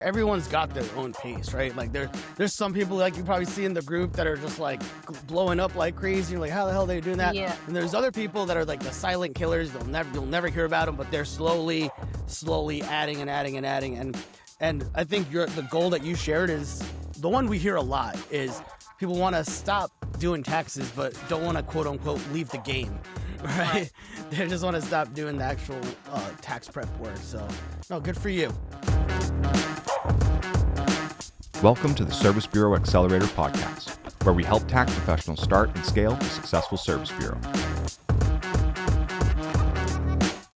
Everyone's got their own pace, right? Like there's some people like you probably see in the group that are just like blowing up like crazy. You're like, how the hell are they doing that? Yeah. And there's other people that are like the silent killers. You'll never hear about them, but they're slowly adding and adding and adding. And I think the goal that you shared is the one we hear a lot is people want to stop doing taxes, but don't want to quote unquote leave the game, right? Right. They just want to stop doing the actual tax prep work. So no, good for you. Welcome to the Service Bureau Accelerator podcast, where we help tax professionals start and scale a successful service bureau.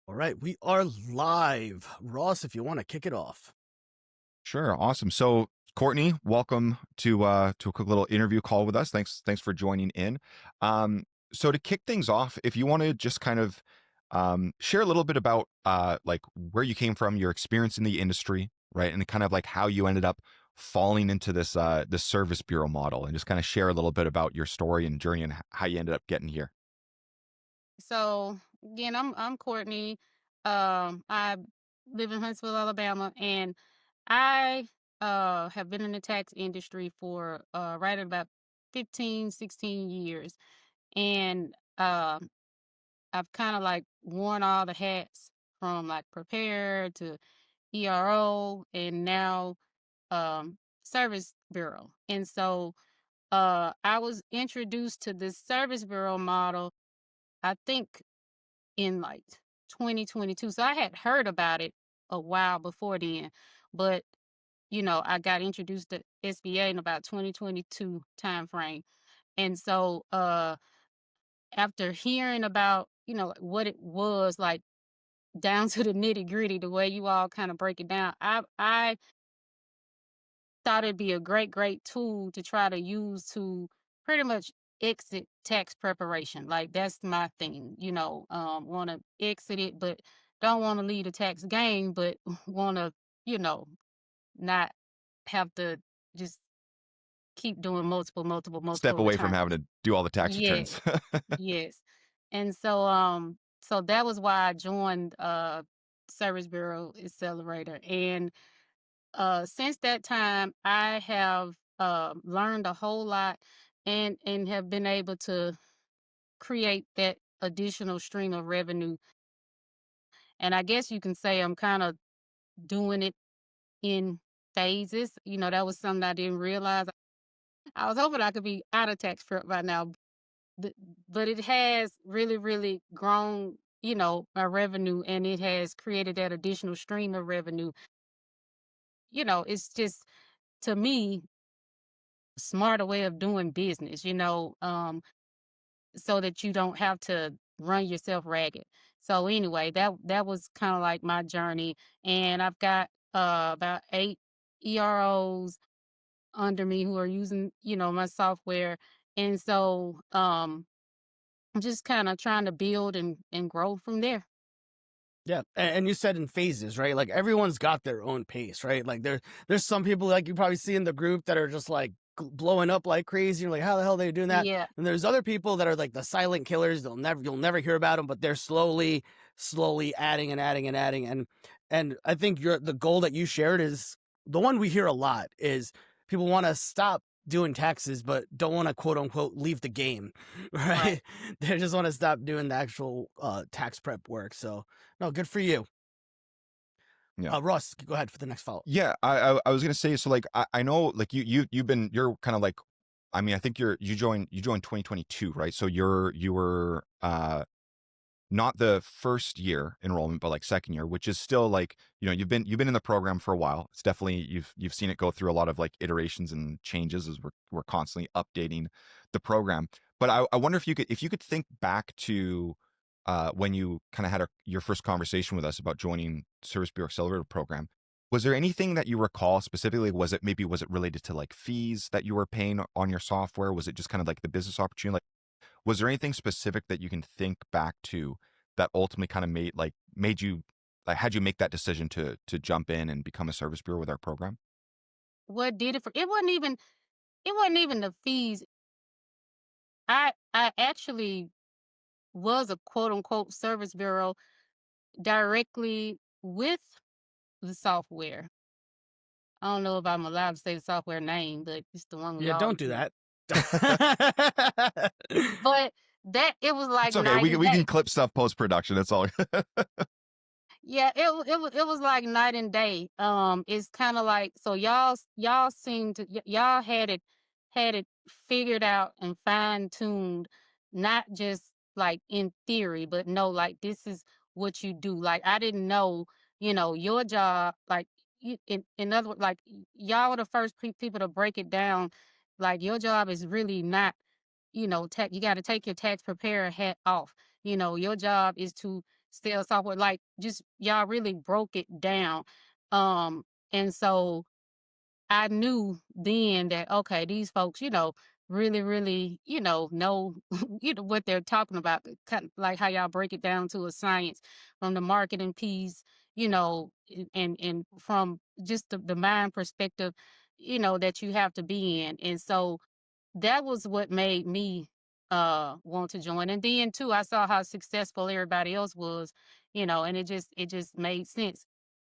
All right, we are live. Ross, if you want to kick it off. Sure, awesome. So, Courtney, welcome to a quick little interview call with us. Thanks for joining in. So to kick things off, if you want to just kind of share a little bit about like where you came from, your experience in the industry, right, and kind of like how you ended up falling into this service bureau model, and just kind of share a little bit about your story and journey and how you ended up getting here. So again, I'm Courtney. I live in Huntsville, Alabama, and I have been in the tax industry for right at about 15, 16 years. And I've kind of like worn all the hats from like prepare to ERO and now service bureau. And so I was introduced to this service bureau model, I think in like 2022. So I had heard about it a while before then, but I got introduced to SBA in about 2022 timeframe. And so after hearing about, like what it was like down to the nitty gritty, the way you all kind of break it down, I thought it'd be a great tool to try to use to pretty much exit tax preparation. Like that's my thing, want to exit it, but don't want to leave the tax game, but want to, you know, not have to just keep doing Step multiple away from having returns. to do all the tax Yeah, returns. yes. And so that was why I joined Service Bureau Accelerator. And since that time, I have learned a whole lot and have been able to create that additional stream of revenue. And I guess you can say I'm kind of doing it in phases. That was something I didn't realize. I was hoping I could be out of tax prep by now, but, but it has really grown, my revenue, and it has created that additional stream of revenue. It's just, to me, smarter way of doing business, so that you don't have to run yourself ragged. So anyway, that was kind of like my journey, and I've got about 8 EROs under me who are using, my software, and so I'm just kind of trying to build and grow from there. Yeah, and you said in phases, right? Like everyone's got their own pace, right? Like there's some people like you probably see in the group that are just like blowing up like crazy. You're like, how the hell are they doing that? Yeah, And there's other people that are like the silent killers. You'll never hear about them, but they're slowly adding and adding and adding. And I think the goal that you shared is the one we hear a lot is people want to stop doing taxes, but don't want to quote unquote leave the game, right. right? They just want to stop doing the actual tax prep work. So no, good for you. Yeah. Ross, go ahead for the next follow. Yeah, I was gonna say, so like I know like you're kind of like, I mean, I think you joined 2022, right? So you were not the first year enrollment, but like second year, which is still like, you've been in the program for a while. It's definitely, you've seen it go through a lot of like iterations and changes as we're constantly updating the program. But I wonder if you could think back to when you kind of had your first conversation with us about joining Service Bureau Accelerator program. Was there anything that you recall specifically? Was it related to like fees that you were paying on your software? Was it just kind of like the business opportunity? Like, was there anything specific that you can think back to that ultimately kind of made you, like, had you make that decision to jump in and become a service bureau with our program? What did it for? It wasn't even the fees. I actually was a quote unquote service bureau directly with the software. I don't know if I'm allowed to say the software name, but it's the one we Yeah, all don't do use. that. But it was like It's okay. night and We can day. clip stuff post production. It's all. Yeah, it was like night and day. It's kind of like, so y'all seem to y'all had it figured out and fine tuned, not just like in theory, but no, like this is what you do. Like I didn't know, your job. Like in other words, like y'all were the first people to break it down. Like your job is really not, you got to take your tax preparer hat off. Your job is to sell software. Like just y'all really broke it down. Um, and so I knew then that okay, these folks, really, really, know what they're talking about. Kind of like how y'all break it down to a science from the marketing piece, and from just the mind perspective, that you have to be in. And so that was what made me want to join. And then too, I saw how successful everybody else was, and it just made sense.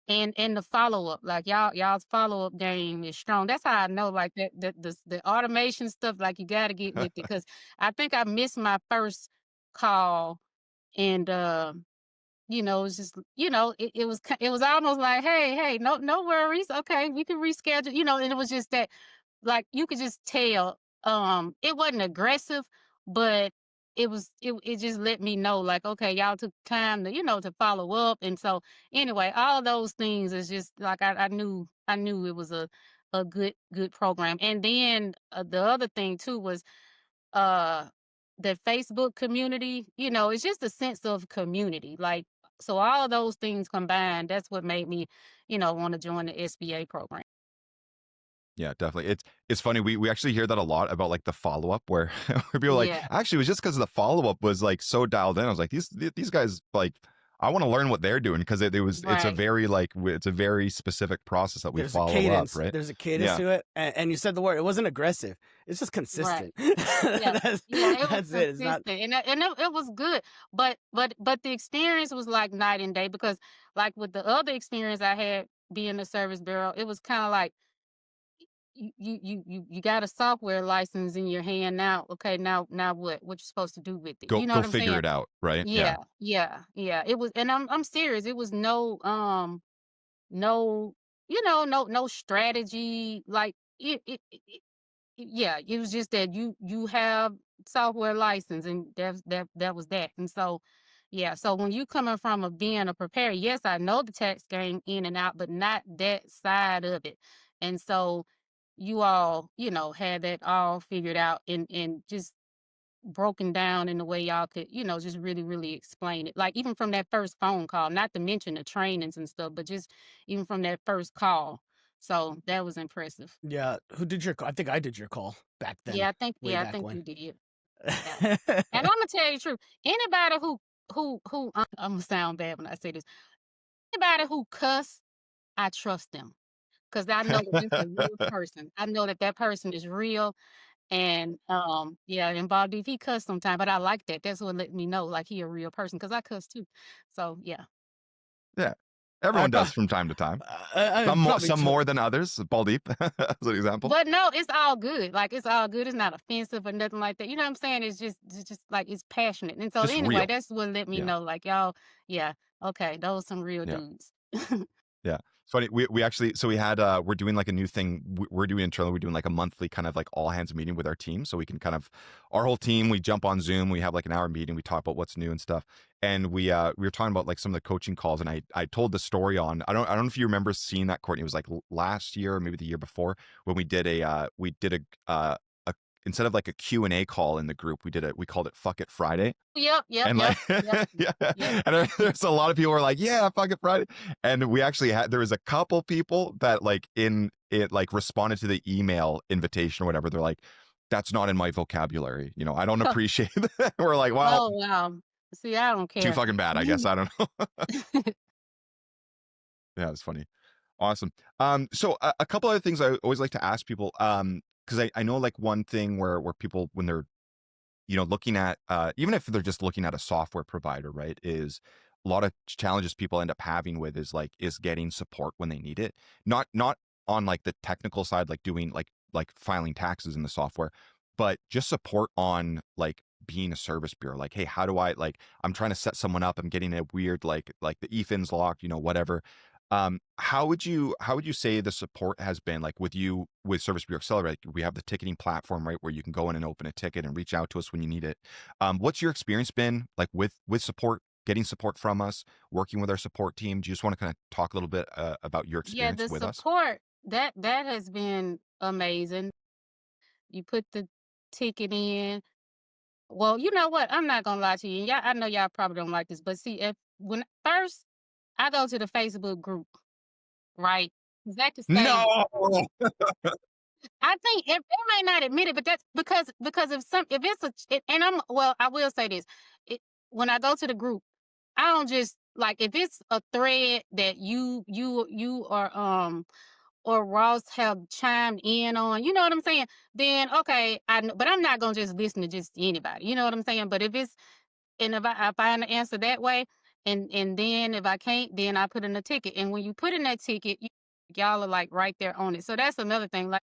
And the follow up, like y'all's follow up game is strong. That's how I know, like the automation stuff, like you got to get with it, because I think I missed my first call, and it's just it was almost like, hey, no worries, okay, we can reschedule, and it was just that, like, you could just tell, it wasn't aggressive, but it just let me know, like, okay, y'all took time to follow up. And so anyway, all those things is just like, I knew it was a good program. And then the other thing too was uh the Facebook community, it's just a sense of community. Like, so all of those things combined, that's what made me, want to join the SBA program. Yeah, definitely. It's funny. We actually hear that a lot about like the follow up where, where people are like, Yeah, actually, it was just because the follow up was like so dialed in. I was like, these guys, like, I want to learn what they're doing, because it's a right. very it's a very specific process that we There's a follow up, cadence. right? There's a cadence Yeah. to it, and you said the word. It wasn't aggressive. It's just Right. consistent. Yeah. that's Yeah, it was that's it. It's not. consistent, and it was good. But the experience was like night and day, because like with the other experience I had being a service bureau, it was kind of like you got a software license in your hand now. Okay, now what you supposed to do with it? You know Go what I'm figure saying? it out, right? Yeah. Yeah, yeah, yeah. It was, and I'm serious. It was no, no strategy. Like yeah, it was just that you have software license, and that was that. And so yeah, so when you coming from being a preparer, yes, I know the tax game in and out, but not that side of it. And so you all, had that all figured out, and just broken down in the way y'all could, just really, really explain it. Like even from that first phone call, not to mention the trainings and stuff, but just even from that first call. So that was impressive. Yeah. Who did your call? I think I did your call back then, way Yeah, I back think when. you did. Yeah. And I'm gonna tell you the truth. Anybody who I'm gonna sound bad when I say this. Anybody who cuss, I trust them, because I know that this is a real person. I know that that person is real. And yeah, and Bob D, he cuss sometime, but I like that. That's what let me know, like, he a real person, because I cuss too. So yeah. Yeah. I Everyone does probably, from time to time. I probably Some too. more than others. Ball deep, as an example. But no, it's all good. Like, it's all good. It's not offensive or nothing like that. You know what I'm saying? It's just like, it's passionate. And so Just anyway, real. that's what let me Yeah. know, like, y'all, yeah, okay, those some real Yeah. dudes. Yeah. It's funny. We actually, so we had, we're doing like a new thing. We're doing internally, we're doing like a monthly kind of like all hands meeting with our team. So we can kind of, our whole team, we jump on Zoom, we have like an hour meeting, we talk about what's new and stuff. And we were talking about like some of the coaching calls, and I told the story on, I don't know if you remember seeing that, Courtney. It was like last year or maybe the year before, when we did a instead of like a Q&A call in the group, we called it Fuck It Friday. Yep, yep, And like, yep, yep, yeah, yep. and there's a lot of people who are like, yeah, Fuck It Friday. And we actually there was a couple people that like in it, like responded to the email invitation or whatever. They're like, that's not in my vocabulary. I don't appreciate that. We're like, well, Oh wow. See, I don't too care. fucking bad, I guess. I don't know. Yeah, it's funny. Awesome. So a couple other things I always like to ask people, because I know like one thing where people, when they're looking at, even if they're just looking at a software provider, right, is a lot of challenges people end up having with is getting support when they need it. Not on like the technical side, like doing like filing taxes in the software, but just support on like being a service bureau. Like, hey, how do I, like, I'm trying to set someone up, I'm getting a weird like the EFIN's locked, whatever. How would you say the support has been like with you with Service Bureau Accelerator? Like, we have the ticketing platform, right, where you can go in and open a ticket and reach out to us when you need it. What's your experience been like with support, getting support from us, working with our support team? Do you just want to kind of talk a little bit about your Yeah, experience the with us? support that has been amazing. You put the ticket in. Well, you know what? I'm not gonna lie to you. Y'all, I know y'all probably don't like this, but see, if when first I go to the Facebook group, right? Is that to say No. I think if they may not admit it, but that's because if it's and I will say this. It, when I go to the group, I don't just like if it's a thread that you or Ross have chimed in on, you know what I'm saying? Then okay, but I'm not gonna just listen to just anybody, you know what I'm saying? But if I find the answer that way, and then if I can't, then I put in a ticket. And when you put in that ticket, y'all are like right there on it. So that's another thing. Like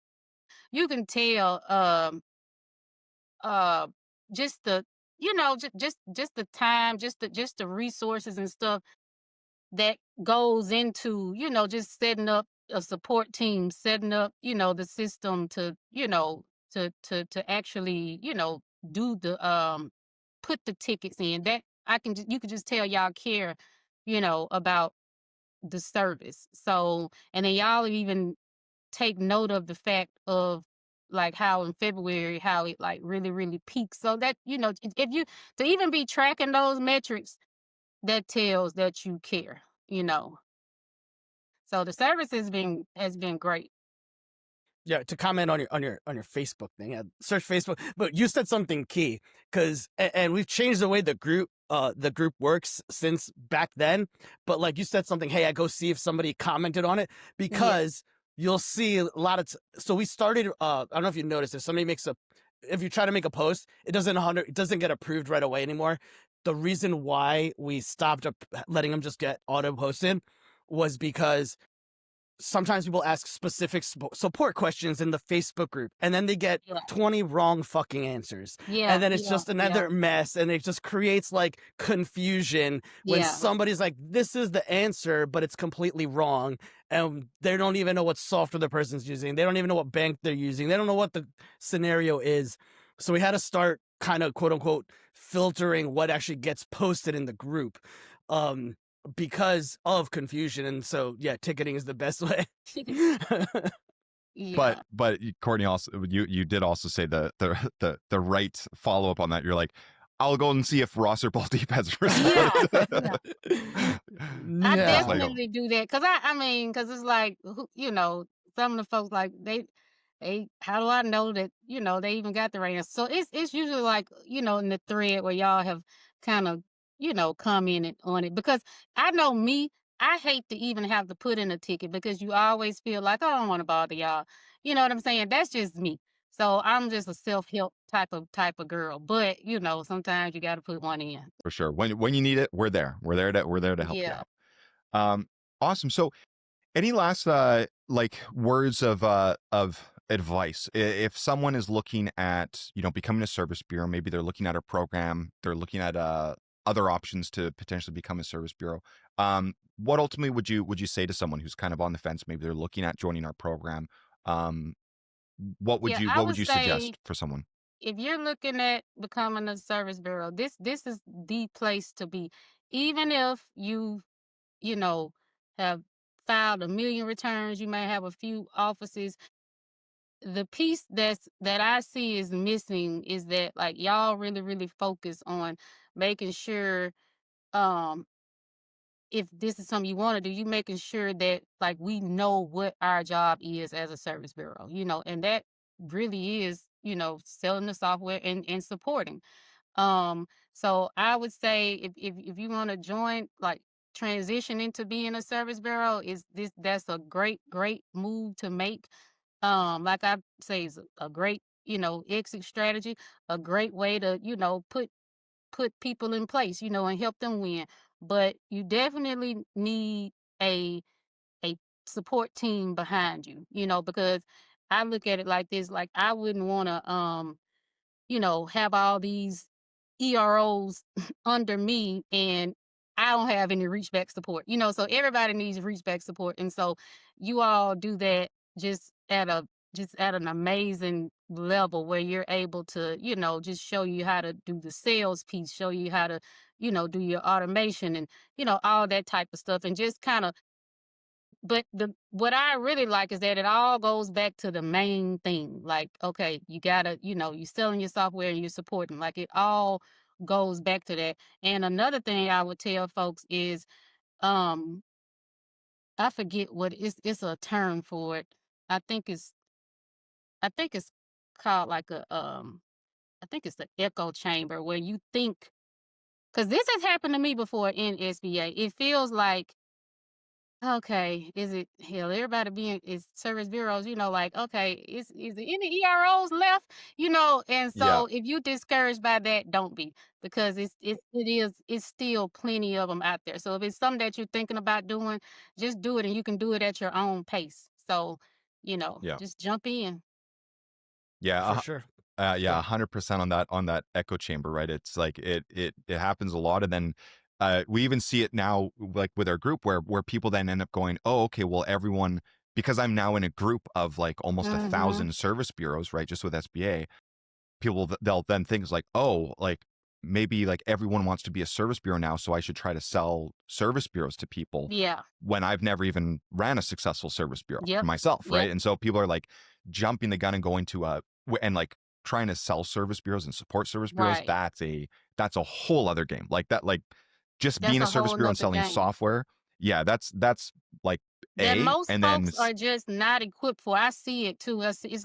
you can tell, uh, just the just the time, just the resources and stuff that goes into, just setting up a support team, setting up, the system to, to actually, do the put the tickets in. That you could just tell y'all care, about the service. So, and then y'all even take note of the fact of like how in February how it like really really peaks. So that if you to even be tracking those metrics, that tells that you care. You know, so the service has been great. Yeah, to comment on your Facebook thing, search Facebook. But you said something key because, and we've changed the way the group works since back then. But like you said something, hey, I go see if somebody commented on it Yeah, because you'll see a lot of. So we started. I don't know if you noticed if somebody if you try to make a post, it doesn't get approved right away anymore. The reason why we stopped letting them just get auto posted was because sometimes people ask specific support questions in the Facebook group and then they get yeah, 20 wrong fucking answers. yeah, And then it's yeah, just yeah, another mess and it just creates like confusion when yeah. somebody's like, this is the answer, but it's completely wrong. And they don't even know what software the person's using. They don't even know what bank they're using. They don't know what the scenario is. So we had to start kind of quote unquote filtering what actually gets posted in the group. Um, because of confusion. And so, yeah, ticketing is the best way. Yeah. But Courtney, also you did also say the right follow up on that. You're like, I'll go and see if Ross or Baldeep has Yeah, responded. yeah. I I was Yeah. like, definitely do that because I mean, because it's like, some of the folks like how do I know that, they even got the right answer? So it's usually like, in the thread where y'all have kind of, commented on it because I know me, I hate to even have to put in a ticket because you always feel like, "Oh, I don't want to bother y'all." You know what I'm saying? That's just me. So I'm just a self-help type of girl. But, sometimes you got to put one in. for sure. When you need it, we're there. We're there to help you Yeah. out. Awesome. So any last like words of advice if someone is looking at becoming a service bureau? Maybe they're looking at a program, they're looking at other options to potentially become a service bureau. What ultimately would you say to someone who's kind of on the fence? Maybe they're looking at joining our program. um, what would Yeah, you I what would would you say suggest for someone? if you're looking at becoming a service bureau, this is the place to be. Even if you know, have filed a million returns, you may have a few offices. The piece that I see is missing is that like y'all really, really focus on making sure um if this is something you want to do, you making sure that like we know what our job is as a service bureau, and that really is, selling the software and supporting. So I would say if you want to join, like transition into being a service bureau, that's a great move to make. Like I say, is a great, exit strategy, a great way to, put people in place, and help them win. But you definitely need a a support team behind you, because I look at it like this, like I wouldn't want to have all these EROs under me and I don't have any reach back support. So everybody needs reach back support. And so you all do that just at an amazing level where you're able to, just show you how to do the sales piece, show you how to, do your automation and, all that type of stuff and just kind of but what I really like is that it all goes back to the main thing. Like, okay, you gotta, you're selling your software and you're supporting. Like it all goes back to that. And another thing I would tell folks is, um, I forget what it's a term for it. I think it's I think it's called like I think it's the echo chamber where you think because this has happened to me before in SBA. It feels like okay, is it hell? Everybody being is service bureaus, like okay, is there any EROs left? And Yeah. so if you discouraged by that, don't be because it's still plenty of them out there. So if it's something that you're thinking about doing, just do it, and you can do it at your own pace. So Yeah. just jump in. Yeah. For sure. Yeah, Yeah. 100% on that echo chamber, right? It's like it happens a lot, and then we even see it now, like with our group, where people then end up going, oh, okay, well, everyone, because I'm now in a group of like almost a Mm-hmm. thousand service bureaus, right? Just with SBA, people they'll then think like, oh, like maybe like everyone wants to be a service bureau now, so I should try to sell service bureaus to people Yeah. when I've never even ran a successful service bureau Yep. myself, right? Yep. And so people are like jumping the gun and going to and like trying to sell service bureaus and support service bureaus. Right. That's a whole other game. Like that, like just That's being a a service whole bureau and nother selling game software. Yeah, that's like that most and then folks are just not equipped for. I see it too. It's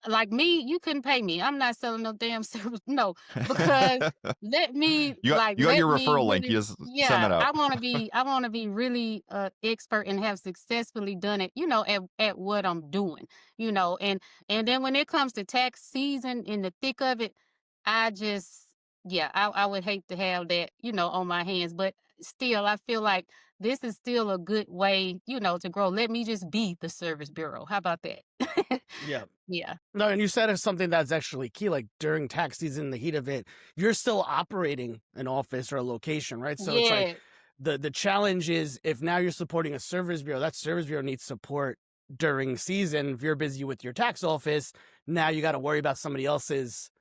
like me, you couldn't pay me. I'm not selling no damn service. No, because you got let your me referral link. You really, just send yeah. that out. I want to be really expert and have successfully done it. At what I'm doing. And then when it comes to tax season in the thick of it, I just yeah, I would hate to have that on my hands, but still, I feel like this is still a good way to grow. Let me just be the service bureau. How about that? Yeah. Yeah. No, and you said it's something that's actually key. Like during tax season, the heat of it, you're still operating an office or a location, right? So it's like Yeah. the challenge is if now you're supporting a service bureau, that service bureau needs support during season. If you're busy with your tax office, now you got to worry about somebody else's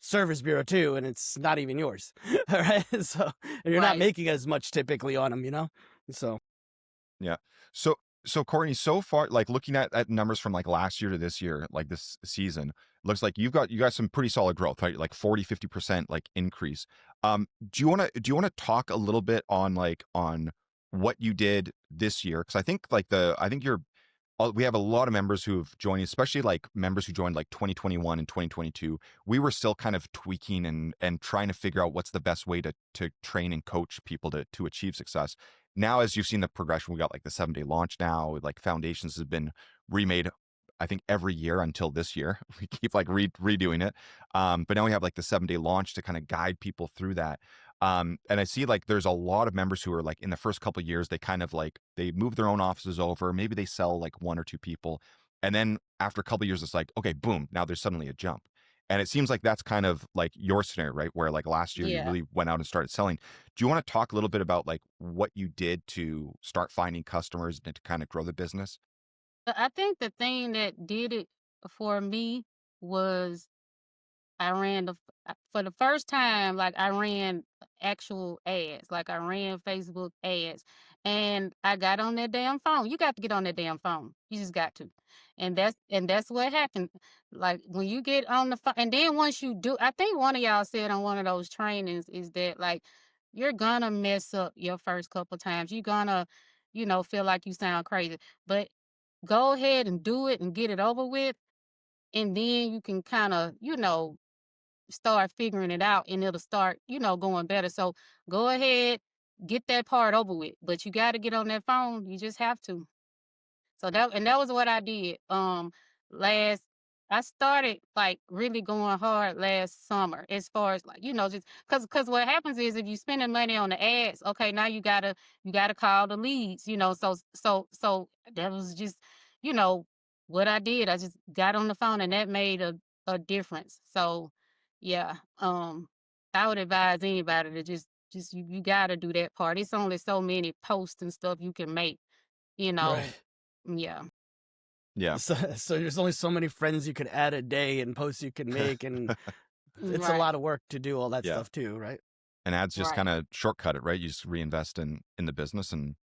service bureau too, and it's not even yours. All right. So and you're not Right. making as much typically on them. So Yeah. So Courtney, so far, like looking at numbers from like last year to this year, like this season, looks like you got some pretty solid growth, right? Like 40-50% like increase. Do you want to talk a little bit on like on what you did this year? Because I think you're we have a lot of members who have joined, especially like members who joined like 2021 and 2022. We were still kind of tweaking and trying to figure out what's the best way to train and coach people to achieve success. Now, as you've seen the progression, we got like the 7-day launch now. Like foundations have been remade, I think every year until this year. We keep like redoing it. But now we have like the 7-day launch to kind of guide people through that. And I see like there's a lot of members who are like in the first couple of years, they kind of like they move their own offices over. Maybe they sell like one or two people. And then after a couple of years, it's like, okay, boom, now there's suddenly a jump. And it seems like that's kind of like your scenario, right? Where like last year you Yeah. really went out and started selling. Do you want to talk a little bit about like what you did to start finding customers and to kind of grow the business? I think the thing that did it for me was I ran for the first time, like I ran actual ads, like I ran Facebook ads, and I got on that damn phone. You got to get on that damn phone. You just got to, and that's what happened. Like when you get on the phone, and then once you do, I think one of y'all said on one of those trainings is that like you're gonna mess up your first couple times. You're gonna, feel like you sound crazy, but go ahead and do it and get it over with, and then you can kind of, start figuring it out and it'll start, going better. So go ahead, get that part over with. But you got to get on that phone. You just have to. So that was what I did. Last I started like really going hard last summer as far as like, just because what happens is if you spending money on the ads, okay, now you gotta call the leads, so that was just, you know, what I did. I just got on the phone and that made a difference. So yeah, I would advise anybody to just you gotta do that part. It's only so many posts and stuff you can make, you know. Right. Yeah. Yeah. So there's only so many friends you could add a day and posts you can make, and it's a Right. lot of work to do all that Yeah. stuff too, right? And ads just Right. kind of shortcut it, right? You just reinvest in the business and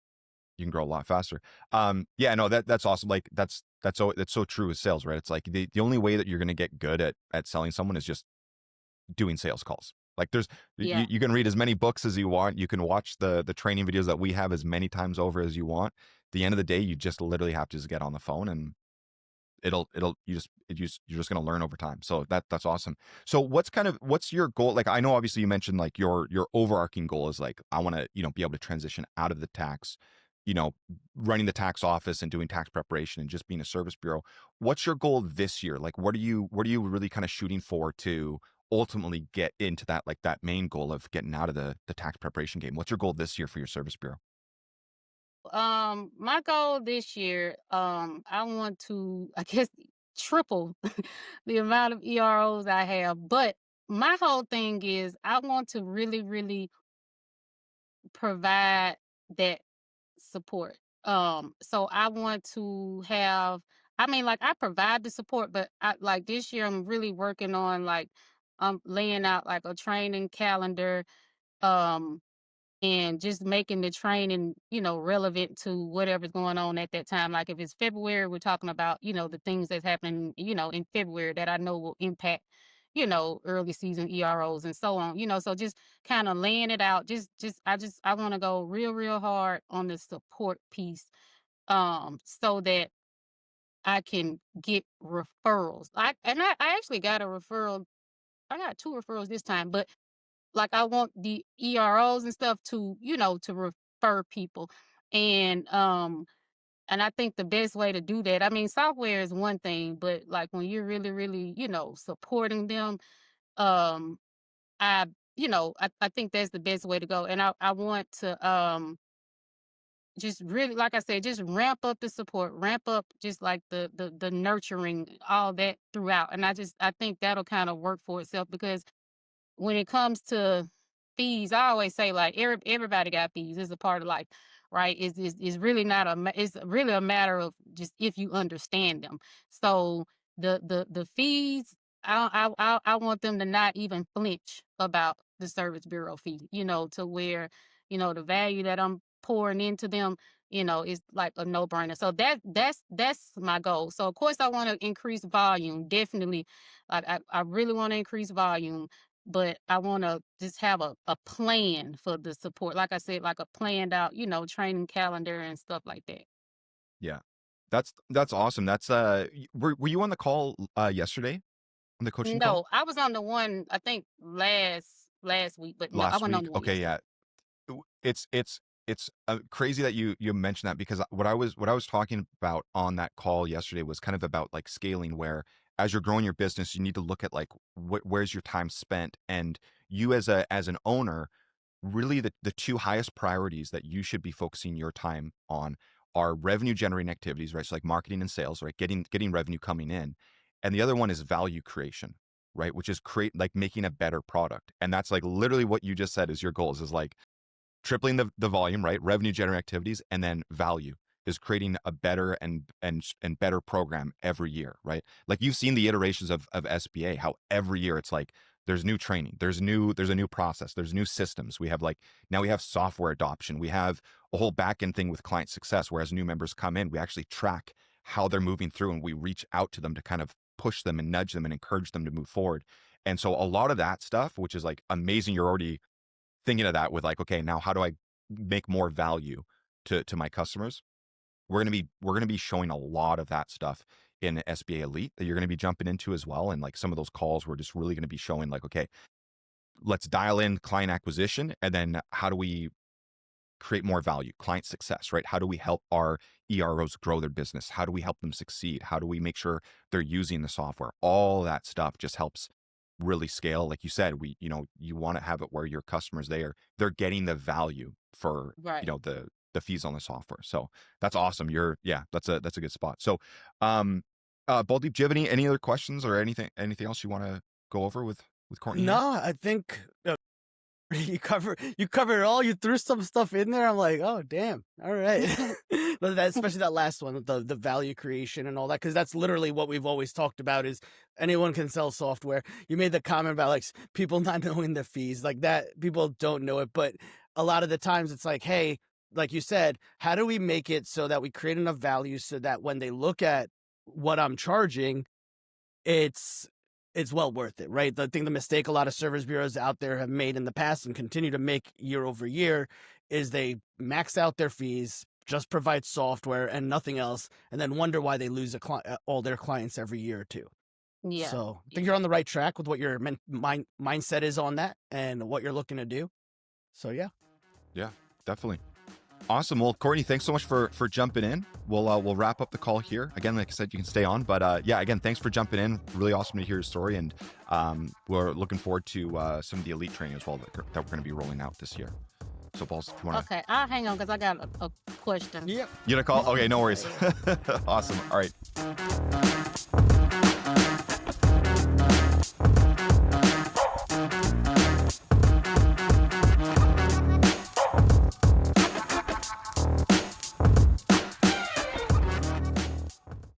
you can grow a lot faster. Yeah, no, that's awesome. Like that's so true with sales, right? It's like the only way that you're going to get good at selling someone is just doing sales calls. Like there's Yeah. you can read as many books as you want. You can watch the training videos that we have as many times over as you want. At the end of the day, you just literally have to just get on the phone and you're just going to learn over time. So that's awesome. So what's your goal? Like I know obviously you mentioned like your overarching goal is like I want to, be able to transition out of the tax, you know, running the tax office and doing tax preparation and just being a service bureau. What's your goal this year? Like what are you really kind of shooting for to ultimately get into that, like that main goal of getting out of the tax preparation game? What's your goal this year for your service bureau? My goal this year, I want to, I guess, triple the amount of EROs I have. But my whole thing is, I want to really, really provide that support. So I want to have. I mean, like I provide the support, but like this year, I'm really working on like, I'm laying out like a training calendar. Um, and just making the training, relevant to whatever's going on at that time. Like if it's February, we're talking about, the things that's happening, in February that I know will impact, early season EROs and so on, so just kind of laying it out. I want to go real, real hard on the support piece, so that I can get referrals. I actually got a referral. I got two referrals this time, but like I want the EROs and stuff to, to refer people. And and I think the best way to do that, I mean, software is one thing, but like when you're really, really, supporting them, um, I I think that's the best way to go. And I want to just really, like I said, just ramp up the support, ramp up just like the nurturing, all that throughout. And I think that'll kind of work for itself because when it comes to fees, I always say like everybody got fees. It's a part of life, right? It's really not it's really a matter of just if you understand them. So the fees, I want them to not even flinch about the service bureau fee. To where the value that I'm pouring into them. Is like a no brainer. So that's my goal. So of course I want to increase volume. Definitely, like I really want to increase volume, but I want to just have a plan for the support. Like I said, like a planned out, training calendar and stuff like that. Yeah. That's awesome. That's were you on the call yesterday on the coaching call? No, I was on the one I think last week, but no, I Last wasn't on week. the one Okay, yesterday. yeah. It's crazy that you mentioned that because what I was talking about on that call yesterday was kind of about like scaling where as you're growing your business you need to look at like where's your time spent, and you as an owner, really the two highest priorities that you should be focusing your time on are revenue generating activities, right? So like marketing and sales, right? Getting revenue coming in. And the other one is value creation, right? Which is like making a better product. And that's like literally what you just said is your goals is like tripling the volume, right? Revenue generating activities, and then value is creating a better and better program every year, right? Like you've seen the iterations of SBA, how every year it's like there's new training, there's a new process, there's new systems. We have like now we have software adoption, we have a whole back end thing with client success, where as new members come in, we actually track how they're moving through and we reach out to them to kind of push them and nudge them and encourage them to move forward. And so a lot of that stuff, which is like amazing, you're already thinking of that with like, okay, now how do I make more value to my customers? We're gonna be showing a lot of that stuff in SBA Elite that you're gonna be jumping into as well. And like some of those calls, we're just really gonna be showing like, okay, let's dial in client acquisition, and then how do we create more value, client success, right? How do we help our EROs grow their business? How do we help them succeed? How do we make sure they're using the software? All that stuff just helps really scale. Like you said, you want to have it where your customers, they're getting the value for, Right. the fees on the software. So that's awesome. That's a good spot. So, Baldeep, do you have any other questions or anything else you want to go over with Courtney? No, I think you covered it all. You threw some stuff in there. I'm like, oh damn, all right. Especially that last one, the value creation and all that, because that's literally what we've always talked about. Is anyone can sell software. You made the comment about like people not knowing the fees, like that. People don't know it, but a lot of the times it's like, hey, like you said, how do we make it so that we create enough value so that when they look at what I'm charging, it's well worth it, right? I think the mistake a lot of service bureaus out there have made in the past and continue to make year over year is they max out their fees, just provide software and nothing else, and then wonder why they lose all their clients every year or two. Yeah. So I think you're on the right track with what your mindset is on that and what you're looking to do. So yeah, Definitely. Awesome. Well, Courtney, thanks so much for jumping in. We'll wrap up the call here. Again, like I said, you can stay on, but again, thanks for jumping in. Really awesome to hear your story, and we're looking forward to some of the elite training as well that we're going to be rolling out this year. So, Balls, if you want to. Okay, I'll hang on because I got a question. yep. You gonna call? Okay, no worries. Awesome. All right.